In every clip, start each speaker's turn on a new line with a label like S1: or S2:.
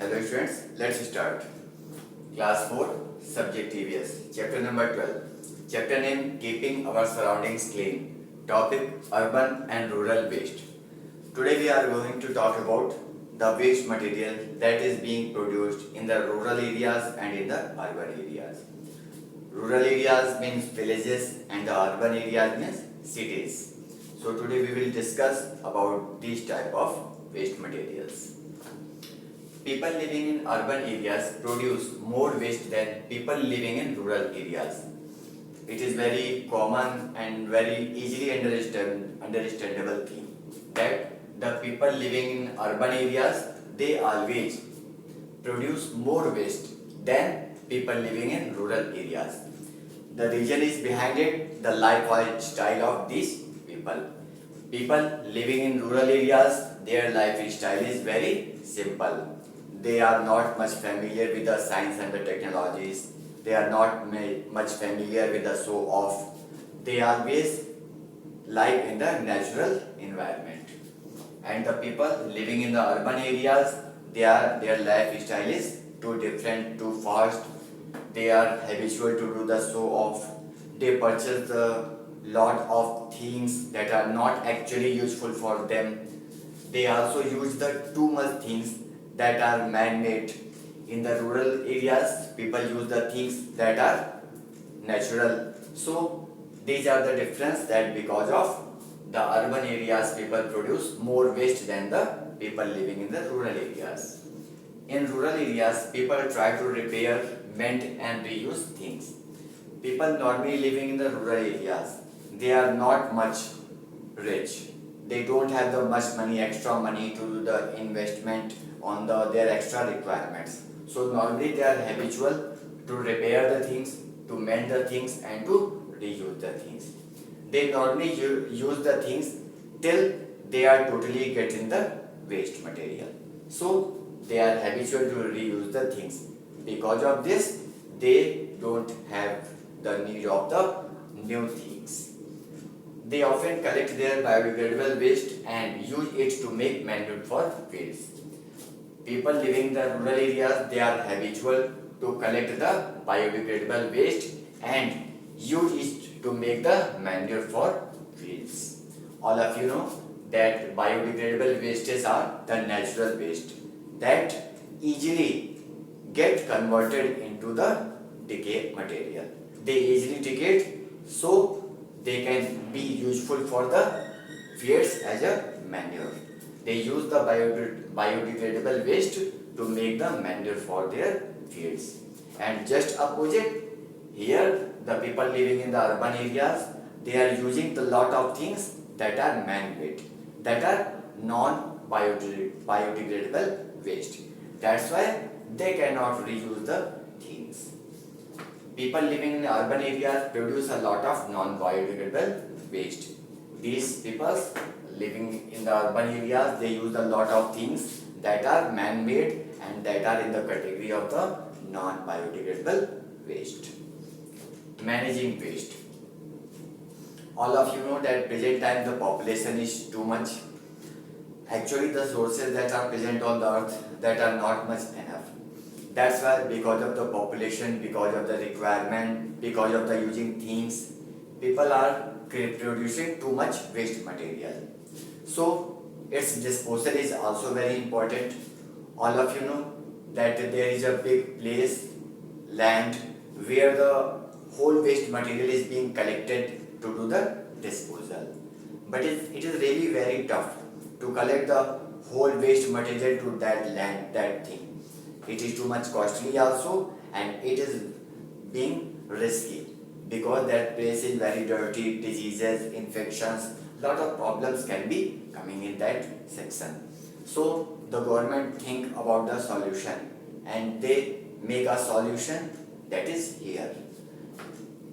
S1: Hello students, let's start. Class 4, Subject EVS, Chapter number 12. Chapter name Keeping Our Surroundings Clean. Topic Urban and Rural Waste. Today we are going to talk about the waste material that is being produced in the rural areas and in the urban areas. Rural areas means villages and the urban areas means cities. So today we will discuss about these type of waste materials. People living in urban areas produce more waste than people living in rural areas. It is very common and very easily understandable thing that the people living in urban areas, they always produce more waste than people living in rural areas. The reason is behind it the lifestyle of these people. People living in rural areas, their lifestyle is very simple. They are not much familiar with the science and the technologies. They are not much familiar with the show off. They always live in the natural environment. And the people living in the urban areas, their lifestyle is too different, too fast. They are habitual to do the show off. They purchase a lot of things that are not actually useful for them. They also use the too much things that are man-made. In the rural areas, people use the things that are natural. So these are the difference that because of the urban areas, people produce more waste than the people living in the rural areas. In rural areas, people try to repair, mend and reuse things. People normally living in the rural areas, they are not much rich. They don't have the much money, extra money to do the investment on their extra requirements. So normally they are habitual to repair the things, to mend the things and to reuse the things. They normally use the things till they are totally getting the waste material. So they are habitual to reuse the things. Because of this, they don't have the need of the new things. They often collect their biodegradable waste and use it to make manure for fields. People living in the rural areas, they are habitual to collect the biodegradable waste and use it to make the manure for fields. All of you know that biodegradable wastes are the natural waste that easily get converted into the decay material. They easily decay, so they can be useful for the fields as a manure. They use the biodegradable waste to make the manure for their fields. And just opposite, here the people living in the urban areas, they are using the lot of things that are man-made, that are non-biodegradable waste. That's why they cannot reuse the things. People living in urban areas produce a lot of non-biodegradable waste. These people living in the urban areas, they use a lot of things that are man-made and that are in the category of the non-biodegradable waste. Managing waste. All of you know that present time the population is too much. Actually the sources that are present on the earth, that are not much enough. That's why because of the population, because of the requirement, because of the using things, people are producing too much waste material. So its disposal is also very important. All of you know that there is a big place, land, where the whole waste material is being collected to do the disposal. But it is really very tough to collect the whole waste material to that land, that thing. It is too much costly also and it is being risky because that place is very dirty, diseases, infections, lot of problems can be coming in that section. So the government think about the solution and they make a solution that is here.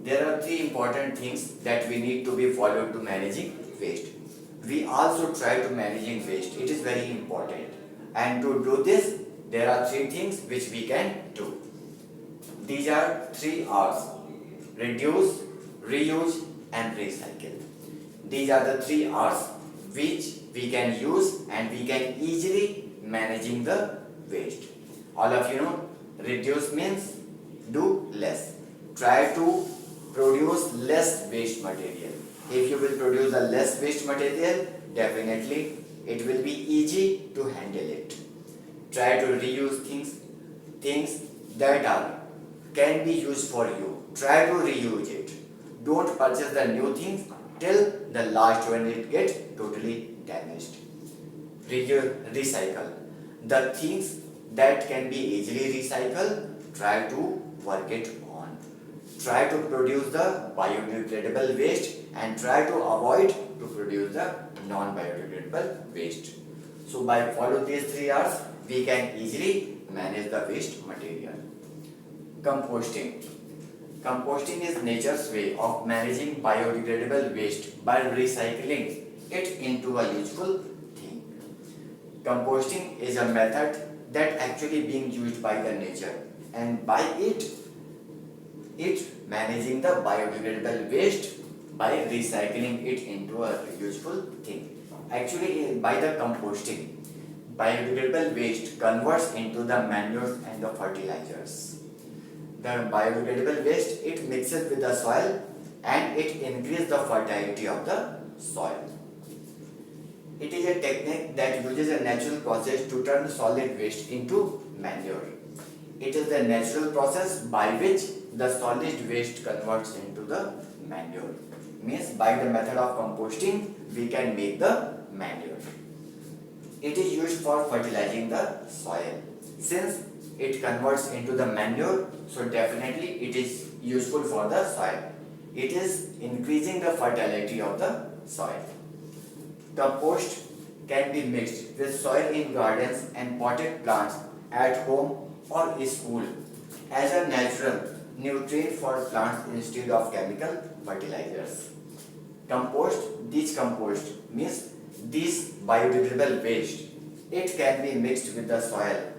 S1: There are three important things that we need to be followed to managing waste. We also try to managing waste. It is very important. And to do this, there are three things which we can do. These are 3 R's: reduce, reuse and recycle. These are the 3 R's which we can use and we can easily managing the waste. All of you know, reduce means do less. Try to produce less waste material. If you will produce a less waste material, definitely it will be easy to handle it. Try to reuse things that are can be used for you. Try to reuse it. Don't purchase the new things till the last one it gets totally damaged. Recycle. The things that can be easily recycled, try to work it on. Try to produce the biodegradable waste and try to avoid to produce the non-biodegradable waste. So by follow these 3 R's, we can easily manage the waste material. Composting. Composting is nature's way of managing biodegradable waste by recycling it into a useful thing. Composting is a method that actually being used by the nature, and by it managing the biodegradable waste by recycling it into a useful thing. Actually, by the composting, biodegradable waste converts into the manures and the fertilizers. The biodegradable waste, it mixes with the soil and it increases the fertility of the soil. It is a technique that uses a natural process to turn solid waste into manure. It is the natural process by which the solid waste converts into the manure. Means by the method of composting, we can make the manure. It is used for fertilizing the soil. Since it converts into the manure, so definitely it is useful for the soil. It is increasing the fertility of the soil. Compost can be mixed with soil in gardens and potted plants at home or school as a natural nutrient for plants instead of chemical fertilizers. Decomposed means this biodegradable waste. It can be mixed with the soil.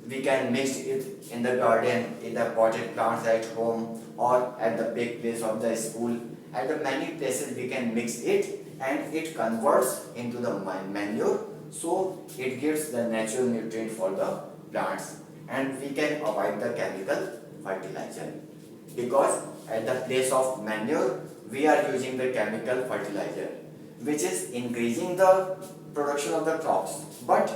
S1: We can mix it in the garden, in the potted plants at home, or at the big place of the school. At the many places we can mix it and it converts into the manure, so it gives the natural nutrient for the plants, and we can avoid the chemical fertilizer, because at the place of manure we are using the chemical fertilizer, which is increasing the production of the crops, but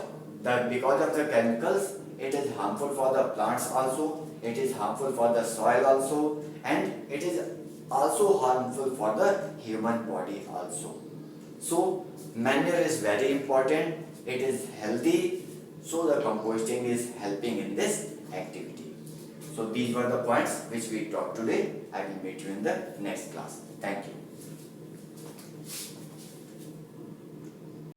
S1: because of the chemicals it is harmful for the plants also, it is harmful for the soil also, and it is also harmful for the human body also. So manure is very important, it is healthy, so the composting is helping in this activity. So these were the points which we talked today. I will meet you in the next class. Thank you.